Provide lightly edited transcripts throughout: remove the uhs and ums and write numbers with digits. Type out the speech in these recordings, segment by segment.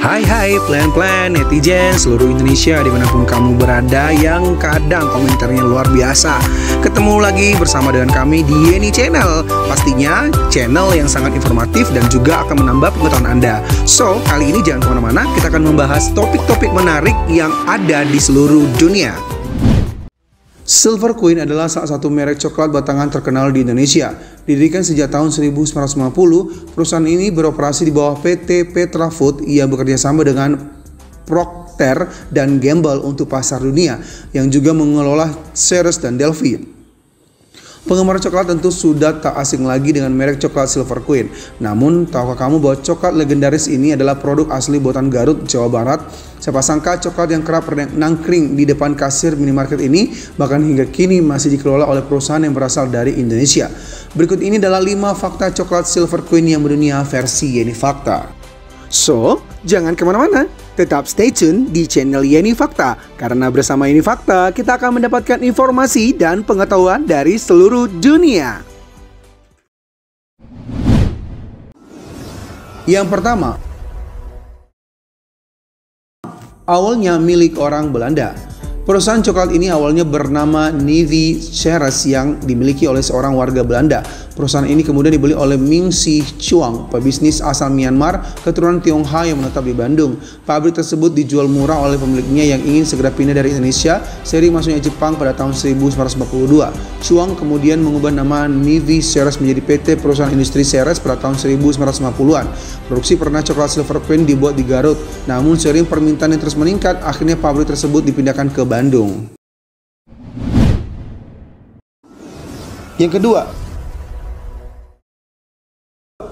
Hai plan-plan netizen seluruh Indonesia dimanapun kamu berada yang kadang komentarnya luar biasa. Ketemu lagi bersama dengan kami di Yeni Channel. Pastinya channel yang sangat informatif dan juga akan menambah pengetahuan Anda. So, kali ini jangan kemana-mana, kita akan membahas topik-topik menarik yang ada di seluruh dunia. Silver Queen adalah salah satu merek coklat batangan terkenal di Indonesia. Didirikan sejak tahun 1950, perusahaan ini beroperasi di bawah PT Petra Food yang bekerja sama dengan Procter dan Gamble untuk pasar dunia, yang juga mengelola Ceres dan Delphi. Penggemar coklat tentu sudah tak asing lagi dengan merek coklat Silver Queen. Namun, tahukah kamu bahwa coklat legendaris ini adalah produk asli buatan Garut, Jawa Barat? Siapa sangka coklat yang kerap nangkring di depan kasir minimarket ini bahkan hingga kini masih dikelola oleh perusahaan yang berasal dari Indonesia. Berikut ini adalah 5 fakta coklat Silver Queen yang mendunia versi Yeni Fakta. So, jangan kemana-mana, tetap stay tune di channel Yeni Fakta, karena bersama Yeni Fakta kita akan mendapatkan informasi dan pengetahuan dari seluruh dunia. Yang pertama, awalnya milik orang Belanda. Perusahaan coklat ini awalnya bernama Nivy Ceres yang dimiliki oleh seorang warga Belanda. Perusahaan ini kemudian dibeli oleh Ming Si Chuang, pebisnis asal Myanmar keturunan Tionghoa yang menetap di Bandung. Pabrik tersebut dijual murah oleh pemiliknya yang ingin segera pindah dari Indonesia seiring masuknya Jepang pada tahun 1942. Chuang kemudian mengubah nama Nivy Ceres menjadi PT Perusahaan Industri Ceres pada tahun 1950-an. Produksi perdana coklat Silver Queen dibuat di Garut, namun seiring permintaan yang terus meningkat, akhirnya pabrik tersebut dipindahkan ke Bandung. Yang kedua,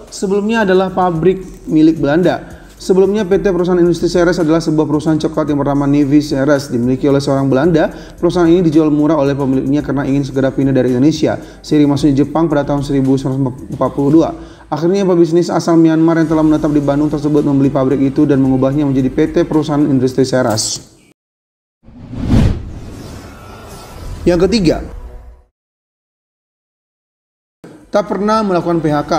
sebelumnya adalah pabrik milik Belanda. Sebelumnya PT Perusahaan Industri Ceres adalah sebuah perusahaan coklat yang bernama Nivy Ceres dimiliki oleh seorang Belanda. Perusahaan ini dijual murah oleh pemiliknya karena ingin segera pindah dari Indonesia seiring masuknya Jepang pada tahun 1942. Akhirnya pebisnis asal Myanmar yang telah menetap di Bandung tersebut membeli pabrik itu dan mengubahnya menjadi PT Perusahaan Industri Ceres. Yang ketiga, tak pernah melakukan PHK.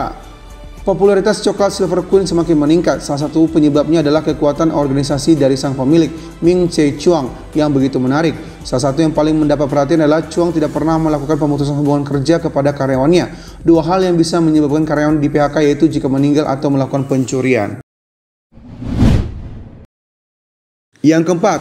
Popularitas coklat Silver Queen semakin meningkat. Salah satu penyebabnya adalah kekuatan organisasi dari sang pemilik, Ming Si Chuang, yang begitu menarik. Salah satu yang paling mendapat perhatian adalah Chuang tidak pernah melakukan pemutusan hubungan kerja kepada karyawannya. Dua hal yang bisa menyebabkan karyawan di PHK yaitu jika meninggal atau melakukan pencurian. Yang keempat,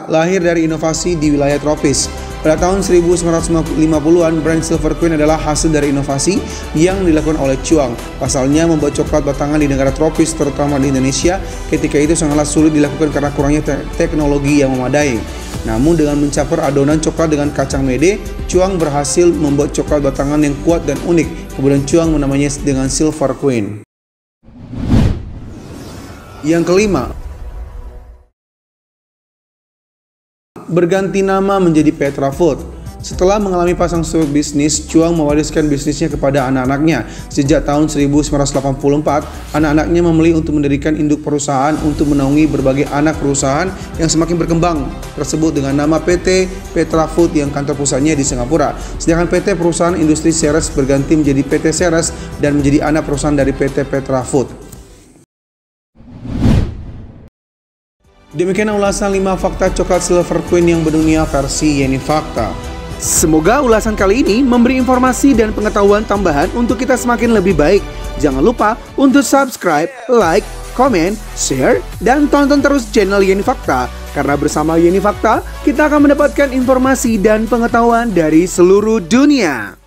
lahir dari inovasi di wilayah tropis. Pada tahun 1950-an, brand Silver Queen adalah hasil dari inovasi yang dilakukan oleh Chuang. Pasalnya, membuat coklat batangan di negara tropis, terutama di Indonesia, ketika itu sangatlah sulit dilakukan karena kurangnya teknologi yang memadai. Namun, dengan mencampur adonan coklat dengan kacang mede, Chuang berhasil membuat coklat batangan yang kuat dan unik. Kemudian Chuang menamainya dengan Silver Queen. Yang kelima, berganti nama menjadi Petra Food. Setelah mengalami pasang surut bisnis, Chuang mewariskan bisnisnya kepada anak-anaknya. Sejak tahun 1984, anak-anaknya memilih untuk mendirikan induk perusahaan untuk menaungi berbagai anak perusahaan yang semakin berkembang tersebut dengan nama PT Petra Food yang kantor pusatnya di Singapura. Sedangkan PT Perusahaan Industri Ceres berganti menjadi PT Ceres dan menjadi anak perusahaan dari PT Petra Food. Demikian ulasan 5 fakta coklat Silver Queen yang mendunia versi Yeni Fakta. Semoga ulasan kali ini memberi informasi dan pengetahuan tambahan untuk kita semakin lebih baik. Jangan lupa untuk subscribe, like, komen, share, dan tonton terus channel Yeni Fakta. Karena bersama Yeni Fakta, kita akan mendapatkan informasi dan pengetahuan dari seluruh dunia.